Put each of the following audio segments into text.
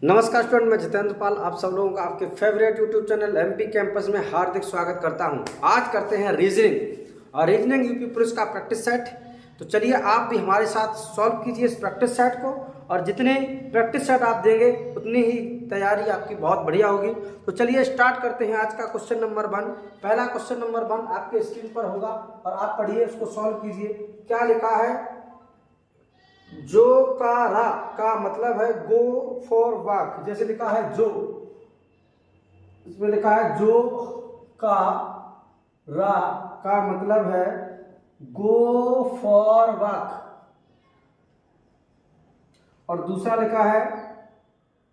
नमस्कार स्टूडेंट, मैं जितेंद्र पाल आप सब लोगों का आपके favourite YouTube channel MP campus में हार्दिक स्वागत करता हूं। आज करते हैं रीजनिंग और रीजनिंग यूपी पुलिस का प्रैक्टिस सेट। तो चलिए आप भी हमारे साथ सॉल्व कीजिए इस प्रैक्टिस सेट को, और जितने प्रैक्टिस सेट आप देंगे उतनी ही तैयारी आपकी बहुत बढ़िया होगी। तो चलिए स्टार्ट करते हैं आज का क्वेश्चन नंबर 1। पहला क्वेश्चन नंबर 1 आपके स्क्रीन पर होगा और आप पढ़िए, उसको सॉल्व कीजिए। क्या लिखा है? जो का रा का मतलब है गो फॉर वॉक। जैसे लिखा है जो, इसमें लिखा है जो का रा का मतलब है गो फॉर वॉक। और दूसरा लिखा है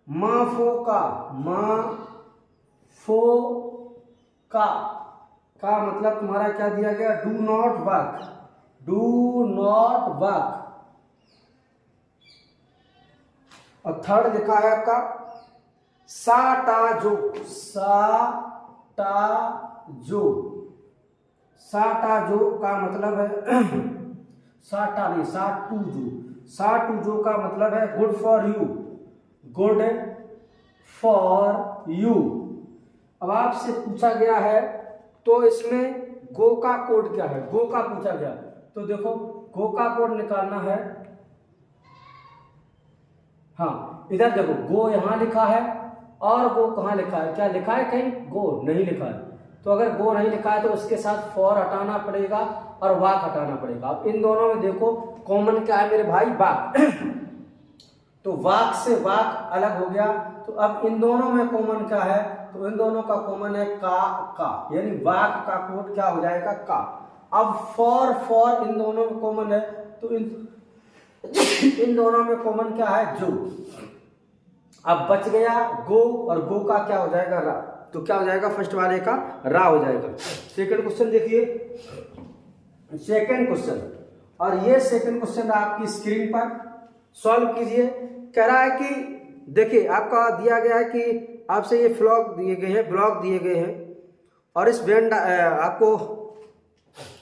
मा फो का मतलब तुम्हारा क्या दिया गया? Do not walk. और थर्ड लिखा है आपका सा टा जो का मतलब है सा टू जो का मतलब है गुड फॉर यू। अब आपसे पूछा गया है तो इसमें गो का कोड क्या है? गो का पूछा गया तो देखो गो का कोड निकालना है। हाँ, इधर देखो गो यहाँ लिखा है और गो कहाँ लिखा है? क्या लिखा है? कहीं गो नहीं लिखा है। तो अगर गो नहीं लिखा है तो उसके साथ फॉर हटाना पड़ेगा और वाक हटाना पड़ेगा। अब इन दोनों में देखो कॉमन क्या है मेरे भाई? वाक। तो वाक से वाक अलग हो गया। तो अब इन दोनों में कॉमन क्या है? तो इन दोनों का कॉमन है का, यानी वाक का कोड क्या हो जाएगा? का। अब फॉर इन दोनों में कॉमन है तो इन दोनों में कॉमन क्या है? जो। अब बच गया गो, और गो का क्या हो जाएगा? रा। तो क्या हो जाएगा? फर्स्ट वाले का रा हो जाएगा। सेकंड क्वेश्चन देखिए, सेकंड क्वेश्चन, और ये सेकंड क्वेश्चन आपकी स्क्रीन पर सॉल्व कीजिए। कह रहा है कि देखिए आपका दिया गया है कि आपसे ये ब्लॉक दिए गए हैं और इस बैंड आपको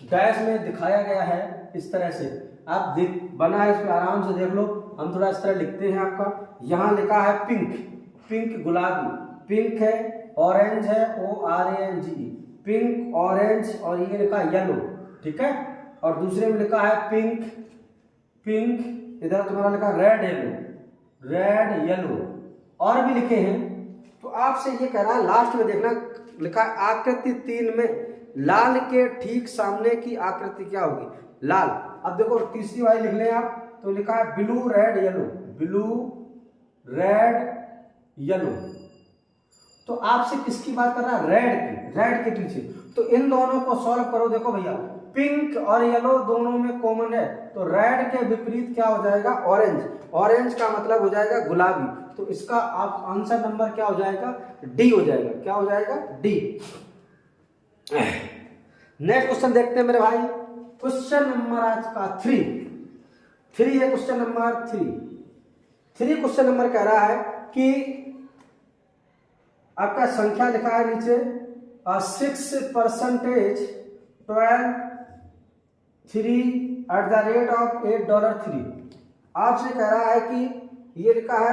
डैश में दिखाया गया है इस तरह से। आप बना है इसमें, आराम से देख लो। हम थोड़ा इस तरह लिखते हैं। आपका यहाँ लिखा है पिंक गुलाबी, पिंक है, ऑरेंज है ORANGE, पिंक ऑरेंज, और ये लिखा है येलो, ठीक है। और दूसरे में लिखा है पिंक, इधर तुम्हारा लिखा रेड येलो, और भी लिखे हैं। तो आपसे ये कह रहा है लास्ट में देखना, लिखा है आकृति 3 में लाल के ठीक सामने की आकृति क्या होगी? लाल। अब देखो तीसरी वाली लिख लें आप, तो लिखा है ब्लू रेड येलो। तो आपसे किसकी बात कर रहा है? रेड के पीछे। तो इन दोनों को सॉल्व करो। देखो भैया पिंक और येलो दोनों में कॉमन है, तो रेड के विपरीत क्या हो जाएगा? ऑरेंज का मतलब हो जाएगा गुलाबी। तो इसका आप आंसर नंबर क्या हो जाएगा? डी हो जाएगा। क्या हो जाएगा? डी। नेक्स्ट क्वेश्चन देखते हैं मेरे भाई। क्वेश्चन नंबर आज का 3 है। क्वेश्चन नंबर 3 क्वेश्चन नंबर कह रहा है कि आपका संख्या लिखा है नीचे 6% 12 3 $8.3। आपसे कह रहा है कि ये लिखा है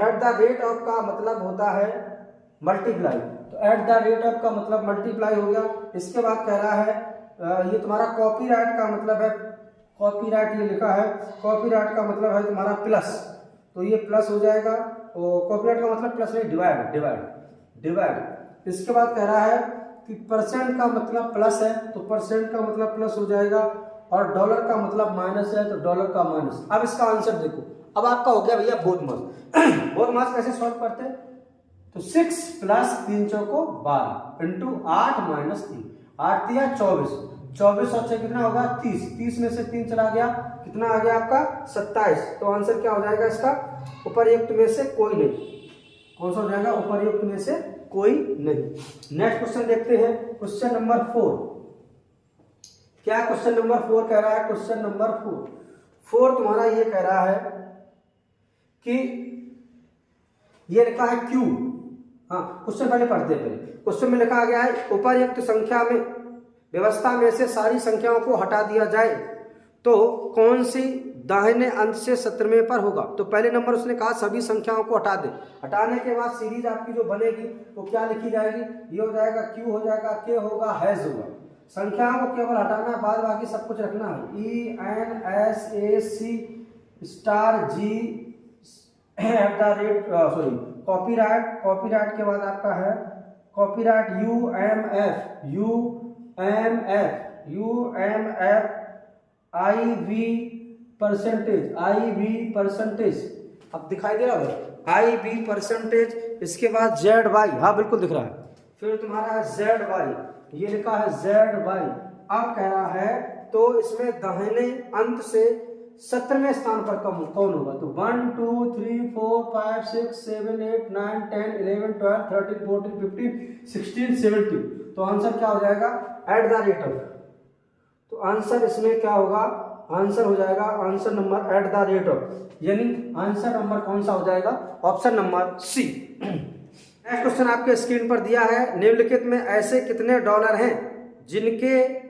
@ का मतलब होता है मल्टीप्लाई। तो @ का मतलब मल्टीप्लाई हो गया। इसके बाद कह रहा है ये तुम्हारा कॉपीराइट का मतलब है, कॉपीराइट ये लिखा है, कॉपीराइट का मतलब है तुम्हारा प्लस, तो ये प्लस हो जाएगा। और कॉपीराइट का मतलब प्लस नहीं, डिवाइड। इसके बाद कह रहा है कि परसेंट का मतलब प्लस है, तो परसेंट का मतलब प्लस हो जाएगा, और डॉलर का मतलब माइनस है, तो डॉलर का माइनस। अब इसका आंसर देखो। अब आपका हो गया भैया बोध मास कैसे सॉल्व करते हैं? तो 6 + 3 चौको 12 × 8 - 3, 8 × 24 और 6 कितना होगा? 30 में से 3 चला गया, कितना आ गया आपका? 27। तो आंसर क्या हो जाएगा इसका? उपर्युक्त में से कोई नहीं। कौन सा हो जाएगा? उपर्युक्त में से कोई नहीं। नेक्स्ट क्वेश्चन देखते हैं, क्वेश्चन नंबर 4। क्या क्वेश्चन नंबर 4 कह रहा है? क्वेश्चन नंबर 4 तुम्हारा ये कह रहा है कि ये लिखा है क्यू। हाँ, क्वेश्चन पहले पढ़ते हैं। क्वेश्चन में लिखा गया है उपर्युक्त संख्या में व्यवस्था में से सारी संख्याओं को हटा दिया जाए तो कौन सी दाहिने अंत से 17वें पर होगा। तो पहले नंबर उसने कहा सभी संख्याओं को हटा दे। हटाने के बाद सीरीज आपकी जो बनेगी वो क्या लिखी जाएगी, ये हो जाएगा Q हो जाएगा, K होगा, हैज होगा। संख्याओं को केवल हटाना है, बाद बाकी सब कुछ रखना है। ENSAC स्टार G @ कॉपीराइट के बाद आपका है कॉपीराइट UMF IV%, अब दिखाई दे रहा है IV%, इसके बाद ZY, हाँ बिल्कुल दिख रहा है। फिर तुम्हारा है ZY, ये लिखा है ZY। अब कह रहा है तो इसमें दाहिने अंत से 17वें स्थान पर कौन होगा, तो 1 2 3 4 5 6 7 8 9 10 11 12 13 14 15 16 17। तो आंसर क्या हो जाएगा, @ तो आंसर इसमें क्या होगा, आंसर हो जाएगा आंसर नंबर @ यानी आंसर नंबर कौन सा हो जाएगा, option number C. Next question आपके स्क्रीन पर दिया है, निम्नलिखित में ऐसे कितने डॉलर हैं जिनके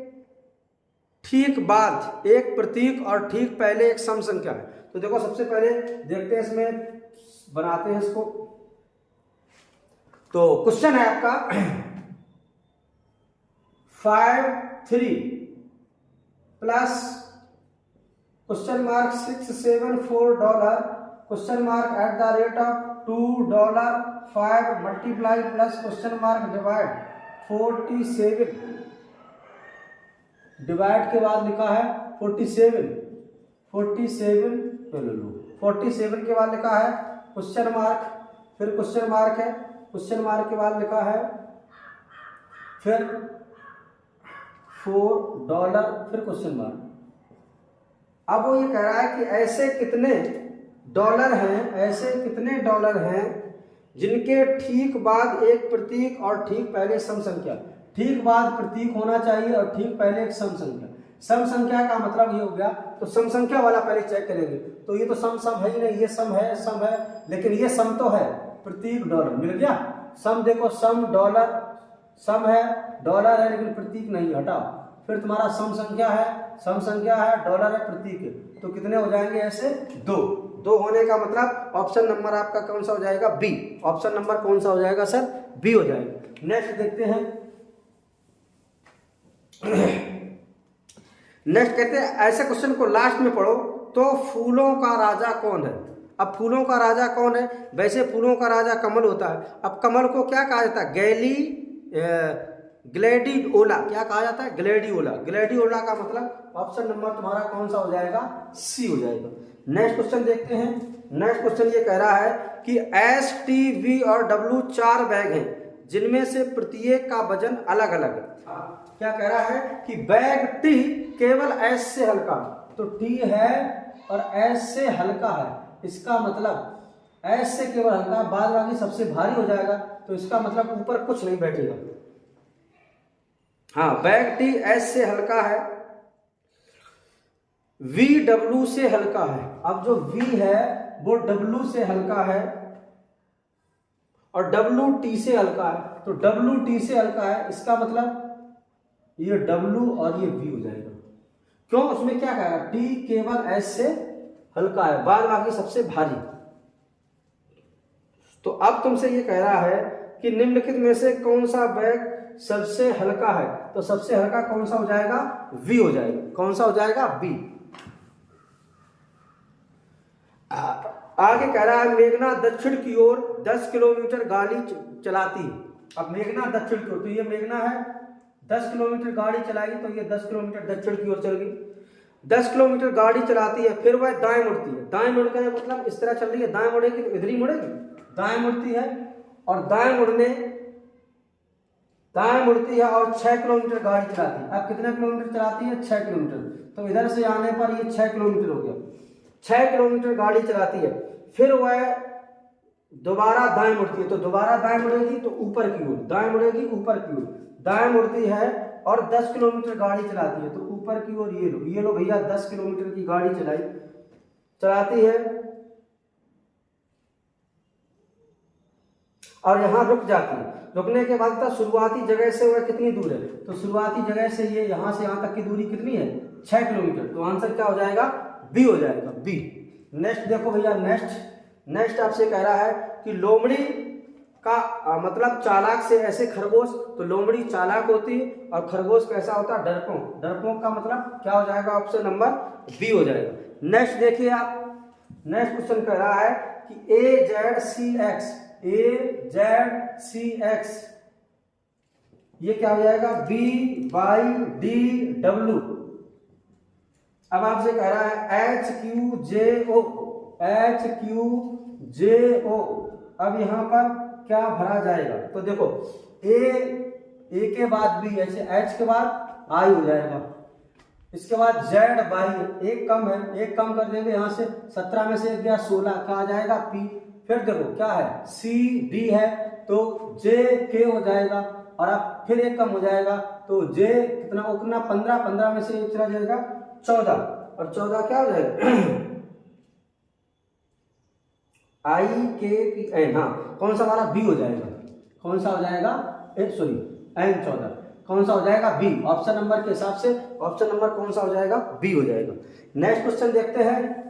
ठीक बाद एक प्रतीक और ठीक पहले एक सम संख्या है। तो देखो सबसे पहले देखते हैं, इसमें बनाते हैं इसको। तो क्वेश्चन है आपका 53 plus $674 $2.5 multiply plus divide 47 divide के बाद लिखा है 47 के बाद लिखा है क्वेश्चन मार्क, फिर क्वेश्चन मार्क है, क्वेश्चन मार्क के बाद लिखा है फिर $4, फिर क्वेश्चन मार्क। अब वो ये कह रहा है कि ऐसे कितने डॉलर हैं जिनके ठीक बाद एक प्रतीक और ठीक पहले सम संख्या। ठीक बाद प्रतीक होना चाहिए और ठीक पहले एक सम संख्या। सम संख्या का मतलब ये हो गया, तो सम संख्या वाला पहले चेक करेंगे। तो ये तो सम है ही नहीं, ये सम है, लेकिन ये सम तो है, प्रतीक डॉलर मिल गया। सम देखो, सम है, डॉलर है, लेकिन प्रतीक नहीं, हटाओ। फिर तुम्हारा सम संख्या है, डॉलर है, प्रतीक है। तो कितने हो जाएंगे ऐसे, 2 होने का मतलब ऑप्शन नंबर आपका कौन सा हो जाएगा, बी। ऑप्शन नंबर कौन सा हो जाएगा सर, बी हो जाएगा। नेक्स्ट देखते हैं। नेक्स्ट कहते हैं ऐसे क्वेश्चन को लास्ट में पढ़ो तो फूलों का राजा कौन है। अब फूलों का राजा कौन है, वैसे फूलों का राजा कमल होता है। अब कमल को क्या कहा जाता है, ग्लैडियोला, क्या कहा जाता है, ग्लैडियोला का मतलब ऑप्शन नंबर तुम्हारा कौन सा हो जाएगा, सी हो जाएगा। नेक्स्ट क्वेश्चन देखते हैं। नेक्स्ट क्वेश्चन ये कह रहा है कि S, T, V और W 4 बैग हैं जिनमें से प्रत्येक का वजन अलग अलग है। क्या कह रहा है कि बैग T केवल S से हल्का, तो T है और S से हल्का है, इसका मतलब S से केवल हल्का, बाद बाकी सबसे भारी हो जाएगा। तो इसका मतलब ऊपर कुछ नहीं बैठेगा। हाँ, बैग T S से हल्का है, V W से हल्का है। अब जो V है वो W से हल्का है और W T से हल्का है। तो W T से हल्का है, इसका मतलब ये W और ये V हो जाएगा। क्यों, उसमें क्या कहेगा, T केवल S से हल्का है, बाद बाकी सबसे भारी। तो अब तुमसे ये कह रहा है कि निम्नलिखित में से कौन सा बैग सबसे हल्का है। तो सबसे हल्का कौन सा हो जाएगा, V हो जाएगा। कौन सा हो जाएगा, B। आगे कह रहा है मेघना दक्षिण की ओर 10 किलोमीटर गाड़ी चलाती। अब मेघना दक्षिण की ओर, तो ये मेघना है 10 किलोमीटर गाड़ी चलाई, तो ये 10 किलोमीटर दक्षिण की ओर चल गई। 10 किलोमीटर गाड़ी चलाती है, फिर वह दाएं मुड़ती है। दाएं मुड़ का मतलब इस तरह चल रही है, दाएं मुड़ेगी तो इधर ही मुड़ेगी, दाएं मुड़ती है और दाएं मुड़ती है और 6 किलोमीटर गाड़ी चलाती है। अब कितना किलोमीटर चलाती है, 6 किलोमीटर। तो इधर से आने पर ये 6 किलोमीटर हो गया। 6 किलोमीटर गाड़ी चलाती है, फिर वह दोबारा दाएं मुड़ती है। तो दोबारा दाएं मुड़ेगी तो ऊपर की ओर, दाएं मुड़ेगी ऊपर की ओर, दाएं मुड़ती है और 10 किलोमीटर गाड़ी चलाती है। तो ऊपर की ओर ये लो भैया, 10 किलोमीटर की गाड़ी चलाती है और यहाँ रुक जाती है। रुकने के बाद शुरुआती जगह से वह कितनी दूर है, तो शुरुआती जगह से ये यहाँ से यहाँ तक की दूरी कितनी है, 6 किलोमीटर। तो आंसर क्या हो जाएगा, बी हो जाएगा बी। नेक्स्ट देखो भैया, नेक्स्ट आपसे कह रहा है कि लोमड़ी का मतलब चालाक से ऐसे खरगोश, तो लोमड़ी चालाक होती है और खरगोश कैसा होता है, डरपोक। डरपोक का मतलब क्या हो जाएगा, ऑप्शन नंबर बी हो जाएगा। नेक्स्ट देखिए आप, नेक्स्ट क्वेश्चन कह रहा है कि AZCX ये क्या हो जाएगा, BYDW। अब आपसे कह रहा है HQJO। अब यहां पर क्या भरा जाएगा, तो देखो ए के बाद बी, एच के बाद आई हो जाएगा, इसके बाद जेड बाई, एक कम है, एक कम कर देंगे यहाँ से, 17 में से एक गया 16, क्या आ जाएगा पी। फिर देखो क्या है, सी डी है तो जे के हो जाएगा, और अब फिर एक कम हो जाएगा तो जे कितना उतना 15, 15 में से एक चला जाएगा 14, और 14 क्या हो जाएगा आई के पी एन। हाँ, कौन सा वाला, बी हो जाएगा, कौन सा हो जाएगा, सॉरी एन 14, कौन सा हो जाएगा, बी। ऑप्शन नंबर के हिसाब से ऑप्शन नंबर कौन सा हो जाएगा, बी हो जाएगा। नेक्स्ट क्वेश्चन देखते हैं,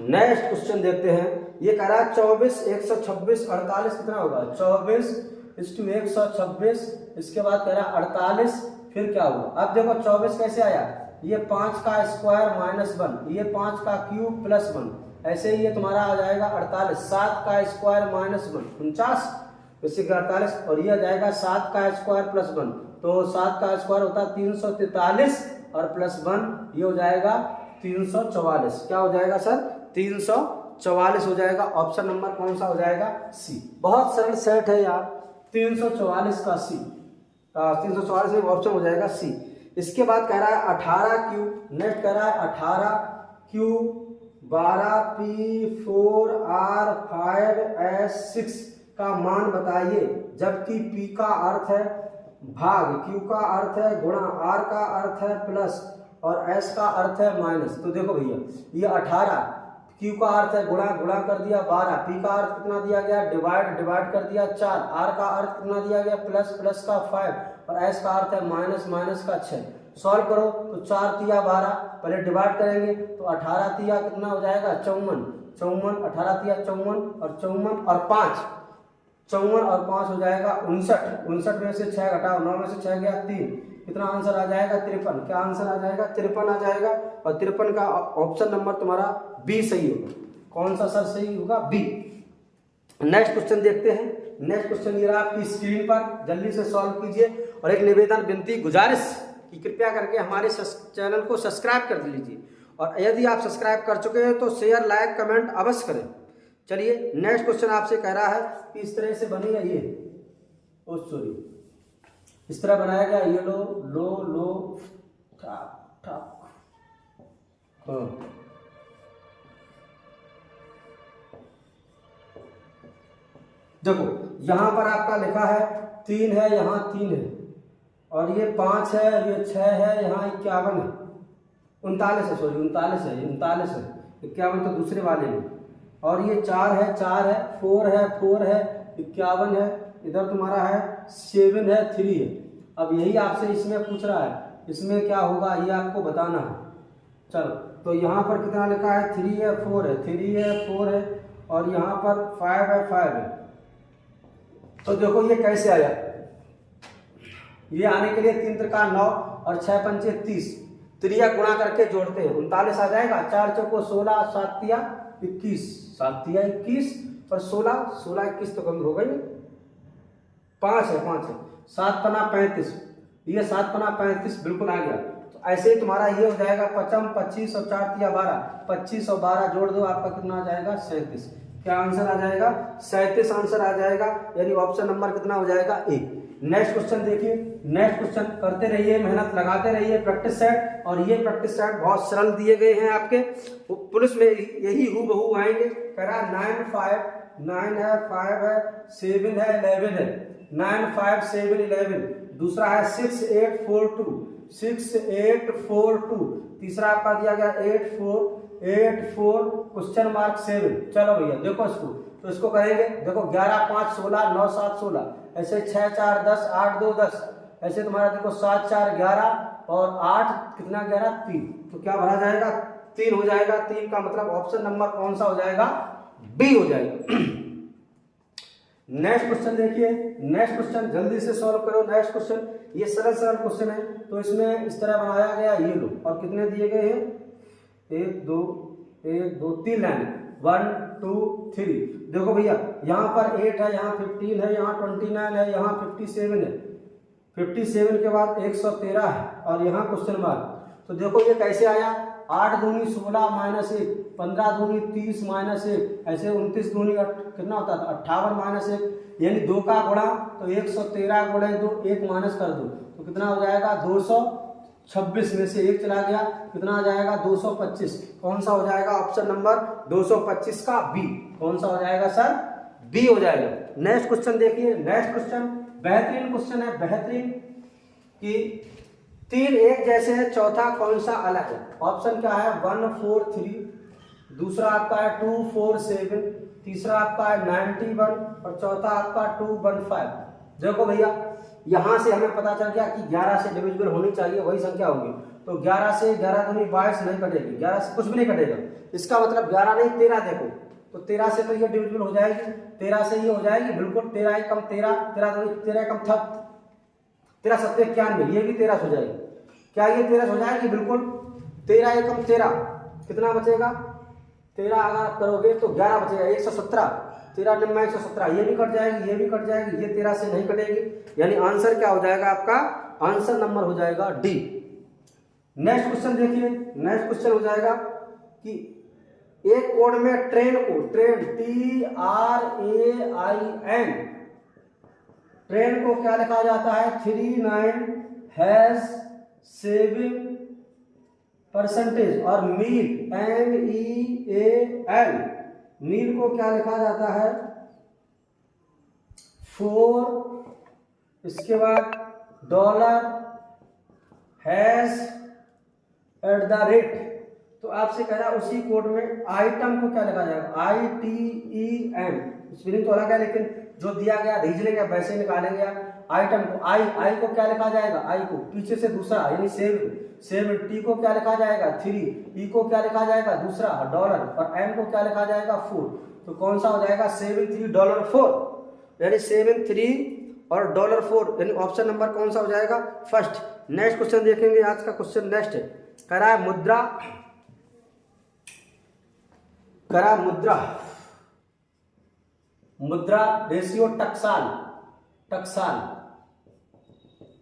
नेक्स्ट क्वेश्चन देखते हैं। ये कह रहा है 24, 126, 48 कितना होगा, 24:126, इसके बाद कह रहा है 48, फिर क्या होगा। अब देखो 24 कैसे आया, ये 5 का स्क्वायर -1, ये 5 का क्यूब +1, ऐसे ही ये तुम्हारा आ जाएगा 48, 7 का स्क्वायर -1 49, इसी का 48, और ये आ जाएगा 7 का स्क्वायर +1, तो 7 का स्क्वायर होता है 343 और +1 ये हो जाएगा 344। क्या हो जाएगा सर, 344 हो जाएगा। ऑप्शन नंबर कौन सा हो जाएगा, सी। बहुत सरल सेट है यार, 344 का सी, 344 में ऑप्शन हो जाएगा सी। इसके बाद कह रहा है 18Q, नेक्स्ट कह रहा है 18Q 12P4R5S6 का मान बताइए, जबकि P का अर्थ है भाग, Q का अर्थ है गुणा, R का अर्थ है प्लस और S का अर्थ है माइनस। तो देखो भैया, ये 18, Q का अर्थ है गुणा, गुणा कर दिया 12, P का अर्थ कितना दिया गया, डिवाइड, डिवाइड कर दिया 4, R का अर्थ कितना दिया गया, प्लस, प्लस का 5 और S का अर्थ है माइनस, माइनस का 6। सॉल्व करो तो 4 तिया 12, पहले डिवाइड करेंगे तो 18 तिया कितना हो जाएगा, 54, 18 तिया 54 और 54 और 5, 54 और 5 हो जाएगा 59 में से 6 घटाओ, 9 में से 6 गया 3, कितना आंसर आ जाएगा, 53। क्या आंसर आ जाएगा, 53 आ जाएगा, और 53 का ऑप्शन नंबर तुम्हारा बी सही होगा। कौन सा सर सही होगा, बी। नेक्स्ट क्वेश्चन देखते हैं। नेक्स्ट क्वेश्चन ये रहा आपकी स्क्रीन पर, जल्दी से सॉल्व कीजिए, और एक निवेदन, विनती, गुजारिश कि कृपया करके हमारे चैनल को सब्सक्राइब कर लीजिए, और यदि आप सब्सक्राइब कर चुके हैं तो शेयर, लाइक, कमेंट अवश्य करें। चलिए नेक्स्ट क्वेश्चन आपसे कह रहा है कि इस तरह से बनेगा ये, सॉरी इस तरह बनाया गया, ये लो लो लो ठाक ठाक, हाँ देखो यहां पर आपका लिखा है 3 है, यहाँ 3 है, और ये 5 है, ये 6 है, यहाँ 51 है, 39 है, सॉरी 39 है, ये 39 है, 51 तो दूसरे वाले में, और ये 4 है, 4 है, 4 है, 4 है, 51 है, इधर तुम्हारा है 7 है, 3 है। अब यही आपसे इसमें पूछ रहा है, इसमें क्या होगा ये आपको बताना है। चलो तो यहाँ पर कितना लिखा है, 3 है, 4 है, 3 है, 4 है, और यहाँ पर 5 है, 5 है। तो देखो ये कैसे आया, ये आने के लिए 3 त्रिका 9 और 6 पंचे 30, त्रिया गुणा करके जोड़ते हैं, 39 आ जाएगा, 4 चौको 16, 7 तिया 21, 7 तिया 21 और 16, 16 21 तो कम हो गई, 5 है, 5 है, 7 पना 35, ये 7 पना 35 बिल्कुल आ गया। तो ऐसे ही तुम्हारा ये हो जाएगा 55, 25 और 4 तिया 12, 25 और 12 जोड़ दो, आपका कितना आ जाएगा, 37। क्या आंसर आ जाएगा, 37 आंसर आ जाएगा, यानी ऑप्शन नंबर कितना हो जाएगा, ए। नेक्स्ट क्वेश्चन देखिए, नेक्स्ट क्वेश्चन करते रहिए, मेहनत लगाते रहिए, प्रैक्टिस सेट, और ये प्रैक्टिस सेट बहुत सरल दिए गए हैं आपके, पुलिस में यही हूबहू आएंगे। कह रहा 9 5 9 है, 5 है, 7 है, 11 है, 9 5 7 11, दूसरा है 6 8 4 2, 6 8 4 2, तीसरा आपका दिया गया 8 4 8 4 क्वेश्चन मार्क 7। चलो भैया देखो इसको, तो इसको कहेंगे, देखो 11 5 16, 9 7 16, ऐसे 6 4 10, 8 2 10, ऐसे तुम्हारा देखो 7 4 11, और 8 कितना 11 3, तो क्या भरा जाएगा 3 हो जाएगा। 3 का मतलब ऑप्शन नंबर कौन सा हो जाएगा, बी हो जाएगा। नेक्स्ट क्वेश्चन देखिए, नेक्स्ट क्वेश्चन जल्दी से सॉल्व करो। नेक्स्ट क्वेश्चन ये सरल सरल क्वेश्चन है, तो इसमें इस तरह बनाया गया, ये लो, और कितने दिए गए हैं 1 2 3 लाइन 1 2 3। देखो भैया यहाँ पर 8 है, यहाँ 15 है, यहाँ 29 है, यहाँ 57 है, 57 के बाद 113 है, और यहाँ क्वेश्चन मार्क। तो देखो ये कैसे आया, 8 दूनी 16 माइनस 1, 15 दूनी 30 माइनस 1, ऐसे 29 दूनी कितना होता था 58 माइनस 1, यानी 2 का गुणा, तो 113 गुणे 2, 1 माइनस कर दो, तो कितना हो जाएगा 226 में से 1 चला गया, कितना आ जाएगा 225। कौन सा हो जाएगा ऑप्शन नंबर 225 का बी। कौन सा हो जाएगा सर, बी हो जाएगा। नेक्स्ट क्वेश्चन देखिए, नेक्स्ट क्वेश्चन बेहतरीन क्वेश्चन है, बेहतरीन कि 3 एक जैसे है, चौथा कौन सा अलग है। ऑप्शन क्या है 1 4 3, दूसरा आपका है 2 4 7, तीसरा आपका है 91, और चौथा आपका 2 1 5। देखो भैया यहां से हमें पता चल गया कि 11 से डिविजिबल होनी चाहिए, वही संख्या होगी। तो 11 से 11 दूनी 22 नहीं कटेगी, 11 से कुछ भी नहीं कटेगा, इसका मतलब 11 नहीं 13। देखो तो 13 से तो ये डिविजिबल हो जाएगी, 13 से ये हो जाएगी बिल्कुल, 13 कम 13, 13 कम 13 7 91, ये भी 13 हो जाएगी। क्या ये 13 हो जाएगी, बिल्कुल 13 कम 13 कितना बचेगा 13, अगर आप करोगे तो 11 बचेगा, 117, 13 निम्न 117, ये भी कट जाएगी, ये भी कट जाएगी, ये 13 से नहीं कटेगी, यानी आंसर क्या हो जाएगा आपका, आंसर नंबर हो जाएगा डी। नेक्स्ट क्वेश्चन देखिए, नेक्स्ट क्वेश्चन हो जाएगा कि एक कोड में ट्रेन को, ट्रेन TRAIN, ट्रेन को क्या लिखा जाता है 39.7%, और मील MEAL, मील को क्या लिखा जाता है 4, इसके बाद $@ तो आपसे कह रहा है उसी कोड में आइटम को क्या लिखा जाएगा ITEM, स्पेलिंग तो अलग है लेकिन जो दिया गया रीजनिंग है वैसे निकालेंगे आप। आइटम को आई को क्या लिखा जाएगा, आई को पीछे से दूसरा यानी सेवन, टी को क्या लिखा जाएगा 3, ई को क्या लिखा जाएगा दूसरा $, और एम को क्या लिखा जाएगा 4। तो कौन सा हो जाएगा $73.4, यानी 73 और $4, यानी ऑप्शन नंबर कौन सा हो जाएगा फर्स्ट। नेक्स्ट क्वेश्चन देखेंगे, आज का क्वेश्चन नेक्स्ट है, कह रहा है मुद्रा रेशियो टकसाल,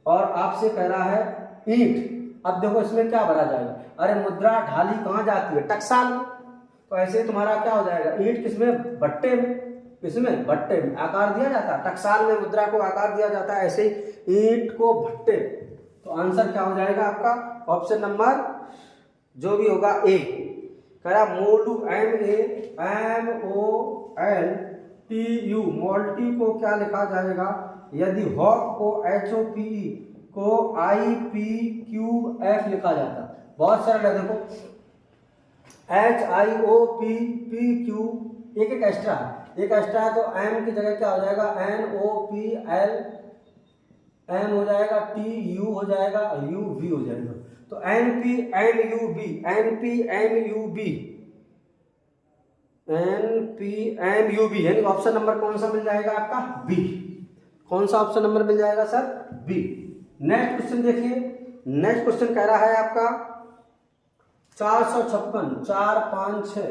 और आपसे कह रहा है ईंट। अब देखो इसमें क्या भरा जाएगा, अरे मुद्रा ढाली कहाँ जाती है टकसाल में, तो ऐसे तुम्हारा क्या हो जाएगा ईंट किसमें भट्टे में, इसमें भट्टे में आकार दिया जाता है, टकसाल में मुद्रा को आकार दिया जाता है, ऐसे ही ईंट को भट्टे। तो आंसर क्या हो जाएगा आपका ऑप्शन नंबर जो भी होगा ए। कह रहा मोलू MAMOLTU, मोल्टी को क्या लिखा जाएगा, यदि हॉक को HOPE को IPQF लिखा जाता। बहुत सरल है, देखो HIOPPQ एक एक्स्ट्रा है, तो M की जगह क्या हो जाएगा NOPL, M हो जाएगा TU हो जाएगा UV हो जाएगा। तो NPMUB यानी ऑप्शन नंबर कौन सा मिल जाएगा आपका बी। कौन सा ऑप्शन नंबर मिल जाएगा सर बी। नेक्स्ट क्वेश्चन देखिए, नेक्स्ट क्वेश्चन कह रहा है आपका 456 4 5 6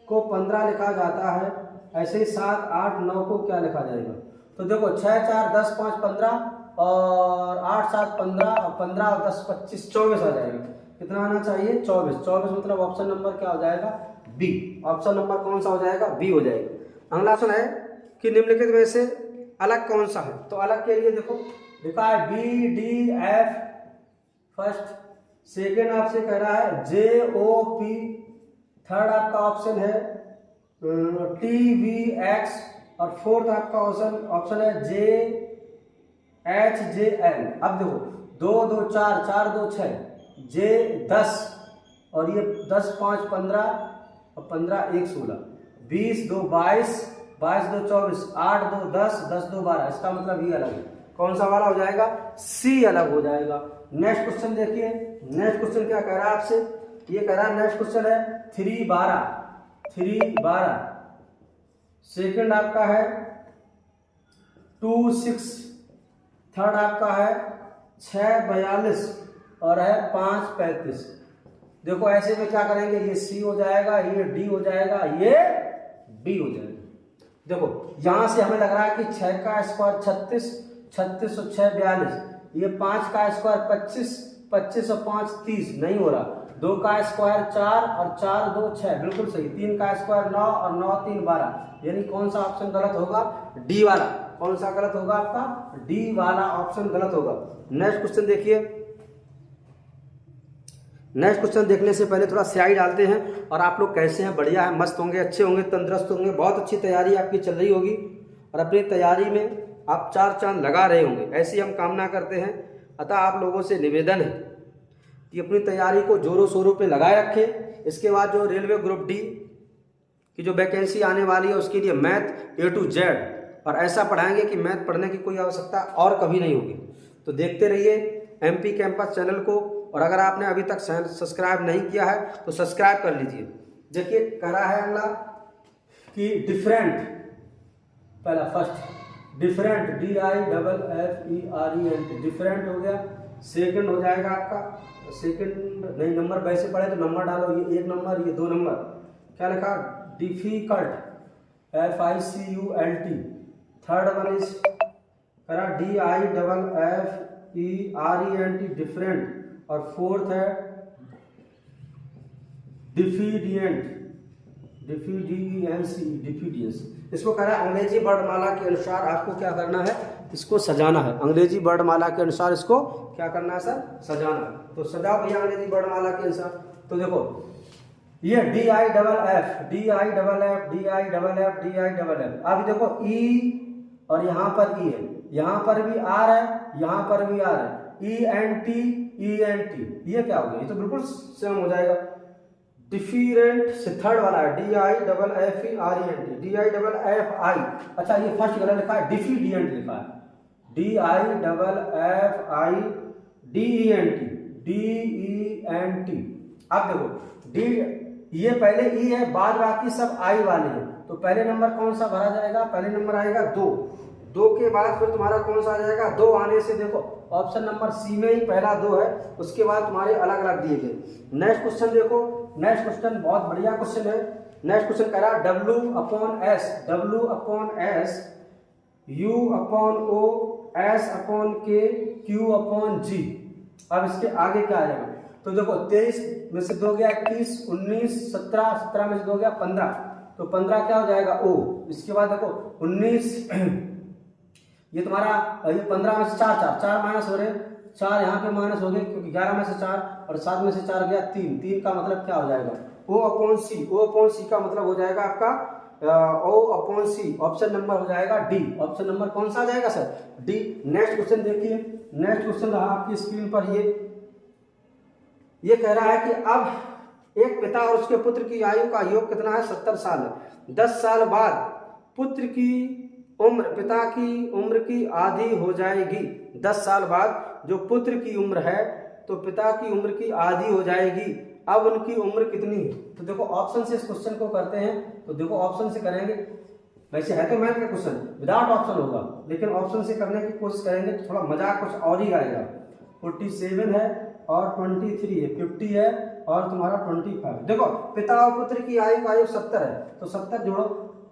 को 15 लिखा जाता है, ऐसे ही 7 8 9 को क्या लिखा जाएगा। तो देखो 6 4 10 5 15 और 8 7 15 और 15 और 10 25 24 आ जाएगा। कितना आना चाहिए 24 मतलब ऑप्शन नंबर क्या हो जाएगा बी। ऑप्शन नंबर कौन सा हो जाएगा बी हो जाएगा। अगला ऑप्शन है कि निम्नलिखित में से अलग कौन सा है। तो अलग के लिए देखो लिखा है BDF फर्स्ट, सेकेंड आपसे कह रहा है JOP, थर्ड आपका ऑप्शन है TVX और फोर्थ आपका ऑप्शन है JHJL। अब देखो 2 2 4 4 2 6 J 10 और ये 10 5 15 और 15 1 16 20 2 22 22 2 24 8 2 10 10 2 12। इसका मतलब ये अलग है। कौन सा वाला हो जाएगा, सी अलग हो जाएगा। नेक्स्ट क्वेश्चन देखिए, नेक्स्ट क्वेश्चन क्या कह रहा है आपसे, ये कह रहा है नेक्स्ट क्वेश्चन है 312, सेकंड आपका है 26, थर्ड आपका है 642 और है 535। देखो ऐसे में क्या करेंगे, ये सी हो जाएगा, ये डी हो जाएगा, ये बी हो जाएगा। देखो यहां से हमें लग रहा है कि 6 का स्क्वायर 36, 36 और 6 42, ये 5 का स्क्वायर 25, 25 और 5 30, नहीं हो रहा। 2 का स्क्वायर 4 और 4 2 6, बिल्कुल सही। 3 का स्क्वायर 9 और 9 3 12, यानी कौन सा ऑप्शन गलत होगा, डी वाला। कौन सा गलत होगा आपका, डी वाला ऑप्शन गलत होगा। नेक्स्ट क्वेश्चन देखिए, नेक्स्ट क्वेश्चन देखने से पहले थोड़ा स्याही डालते हैं। और आप लोग कैसे हैं, बढ़िया है, मस्त होंगे, अच्छे होंगे, तंदुरुस्त होंगे, बहुत अच्छी तैयारी आपकी चल रही होगी और अपनी तैयारी में आप 4 चांद लगा रहे होंगे, ऐसी हम कामना करते हैं। अतः आप लोगों से निवेदन है कि अपनी तैयारी को जोरों शोरों पे लगाए रखें। इसके बाद जो रेलवे ग्रुप डी की जो वैकेंसी आने वाली है उसके लिए मैथ A to Z, और ऐसा पढ़ाएंगे कि मैथ पढ़ने की कोई आवश्यकता और कभी नहीं होगी। तो देखते रहिए MP कैंपस चैनल को, और अगर आपने अभी तक सब्सक्राइब नहीं किया है तो सब्सक्राइब कर लीजिए। देखिए कह रहा है अगला कि डिफरेंट, पहला फर्स्ट डिफरेंट, DIFFERENT, डिफरेंट हो गया। सेकंड हो जाएगा आपका, सेकंड नहीं, नंबर वैसे पढ़े तो नंबर डालो, ये 1 नंबर, ये 2 नंबर। क्या लिखा, difficult, FICULT। Third one is करा DIFFERENT, डिफरेंट। और फोर्थ है डिफिडियंट, डिफिडियंस। इसको कह रहा है अंग्रेजी वर्णमाला के अनुसार आपको क्या करना है, इसको सजाना है। अंग्रेजी वर्णमाला के अनुसार इसको क्या करना है सर, सजाना है। तो सजाओ भैया अंग्रेजी वर्णमाला के अनुसार। तो देखो ये DIFF, अभी देखो E और यहाँ पर E है, यहाँ पर भी R है, यहाँ पर भी R है, ENT, ये क्या हो गया, ये तो बिल्कुल सेम हो जाएगा। डिफरेंट से थर्ड वाला है DIFFERENT, अच्छा ये फर्स्ट गलत लिखा है, डिफिडियंट लिखा है, DIFFIDENT। अब देखो डी, ये पहले ई है, बाद बाकी सब आई वाले हैं। तो पहले नंबर कौन सा भरा जाएगा, पहले नंबर आएगा 2, 2 के बाद फिर तुम्हारा कौन सा आ जाएगा, 2 आने से देखो ऑप्शन नंबर सी में ही पहला 2 है, उसके बाद तुम्हारे अलग अलग दिए गए। नेक्स्ट क्वेश्चन देखो, नेक्स्ट क्वेश्चन बहुत बढ़िया क्वेश्चन है। नेक्स्ट क्वेश्चन कह रहा है W/S, U/O, S/K, Q/G। अब इसके आगे क्या आ जाएगा, तो देखो 23 में से 2 गया 21, 19, 17, 17 में से 2 गया 15, तो 15 क्या हो जाएगा O। इसके बाद देखो 19, ये तुम्हारा ये 15 में से 4 माइनस हो रहे, 4 यहाँ पे माइनस हो गए क्योंकि 11 में से 4 और 7 में से 4 गया 3 का मतलब क्या हो जाएगा, O/C का मतलब हो जाएगा आपका O/C। ऑप्शन नंबर हो जाएगा डी। ऑप्शन नंबर कौन सा आ जाएगा सर, डी। नेक्स्ट क्वेश्चन देखिए, नेक्स्ट क्वेश्चन रहा आपकी स्क्रीन पर, ये कह रहा है कि अब एक पिता और उसके पुत्र की आयु का योग कितना है, 70 साल है। 10 साल बाद पुत्र की उम्र पिता की उम्र की आधी हो जाएगी। 10 साल बाद जो पुत्र की उम्र है तो पिता की उम्र की आधी हो जाएगी। अब उनकी उम्र कितनी है, तो देखो ऑप्शन से इस क्वेश्चन को करते हैं। तो देखो ऑप्शन से करेंगे, वैसे है तो मैथ का क्वेश्चन, विदाउट ऑप्शन होगा, लेकिन ऑप्शन से करने की कोशिश करेंगे तो थोड़ा मजाक कुछ और ही आएगा। 47 है और 23 है, 50 है और तुम्हारा 25। देखो पिता और पुत्र की आयु का आयु 70 है, तो 70 जोड़ो,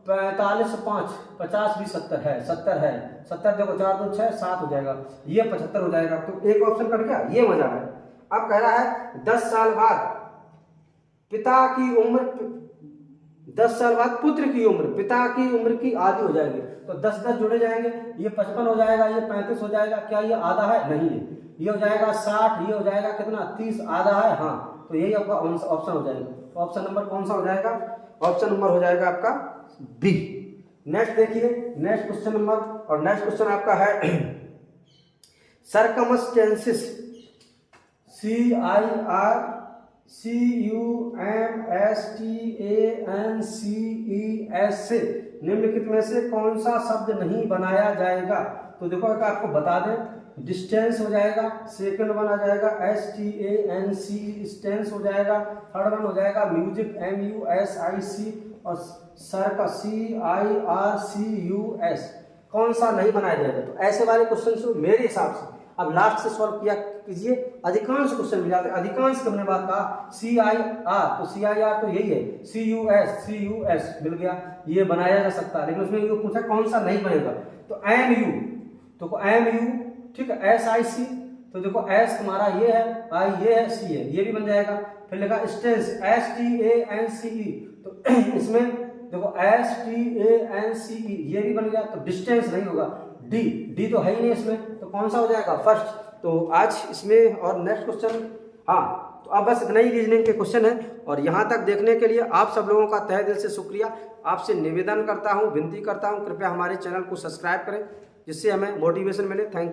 45 5 50 भी 70 है, 70 है, 70 देखो 4 2 6 7 हो जाएगा, ये 75 हो जाएगा। तो एक ऑप्शन कट गया, ये मजा है। अब कह रहा है 10 साल बाद पिता की उम्र, 10 साल बाद पुत्र की उम्र पिता की उम्र की आधी हो जाएगी। तो 10 जुड़े जाएंगे, ये 55 हो जाएगा, ये 35 हो जाएगा। क्या ये आधा है, नहीं है। ये हो जाएगा 60, ये हो जाएगा कितना 30, आधा है, हाँ। तो यही आपका ऑप्शन हो जाएगा। तो ऑप्शन नंबर कौन सा हो जाएगा, ऑप्शन नंबर हो जाएगा आपका बी। नेक्स्ट देखिए, नेक्स्ट क्वेश्चन नंबर, और नेक्स्ट क्वेश्चन आपका है सर्कमस्टेंसेस, CIRCUMSTANCES से निम्नलिखित में से कौन सा शब्द नहीं बनाया जाएगा। तो तो देखो अगर आपको बता दें, डिस्टेंस हो जाएगा, सेकंड वन आ जाएगा STANC स्टेंस हो जाएगा, थर्ड वन हो जाएगा म्यूजिक MUSIC और सर का CIRCUS। कौन सा नहीं बनाया जाएगा? तो ऐसे वाले क्वेश्चन को मेरे हिसाब से अब लास्ट से सॉल्व किया कीजिए, अधिकांश क्वेश्चन मिल जाते हैं। अधिकांश के हमने बात कहा CIR, तो CIR तो यही है, CUS मिल गया, ये बनाया जा सकता है। लेकिन उसमें ये पूछा कौन सा नहीं बनेगा, तो MU, तो MU ठीक है, SIC, तो देखो S तुम्हारा ये है, I ये है, C है, ये भी बन जाएगा। फिर लिखा स्टेंस STANCE, तो इसमें देखो STANCE ये भी बन गया, तो डिस्टेंस नहीं होगा, D तो है ही नहीं इसमें, तो कौन सा हो जाएगा? फर्स्ट। तो आज इसमें और नेक्स्ट क्वेश्चन, हाँ तो अब बस इतना ही रीजनिंग के क्वेश्चन है। और यहाँ तक देखने के लिए आप सब लोगों का तहे दिल से शुक्रिया। आपसे निवेदन करता हूँ, विनती करता हूँ, कृपया हमारे चैनल को सब्सक्राइब करें जिससे हमें मोटिवेशन मिले। Thank you.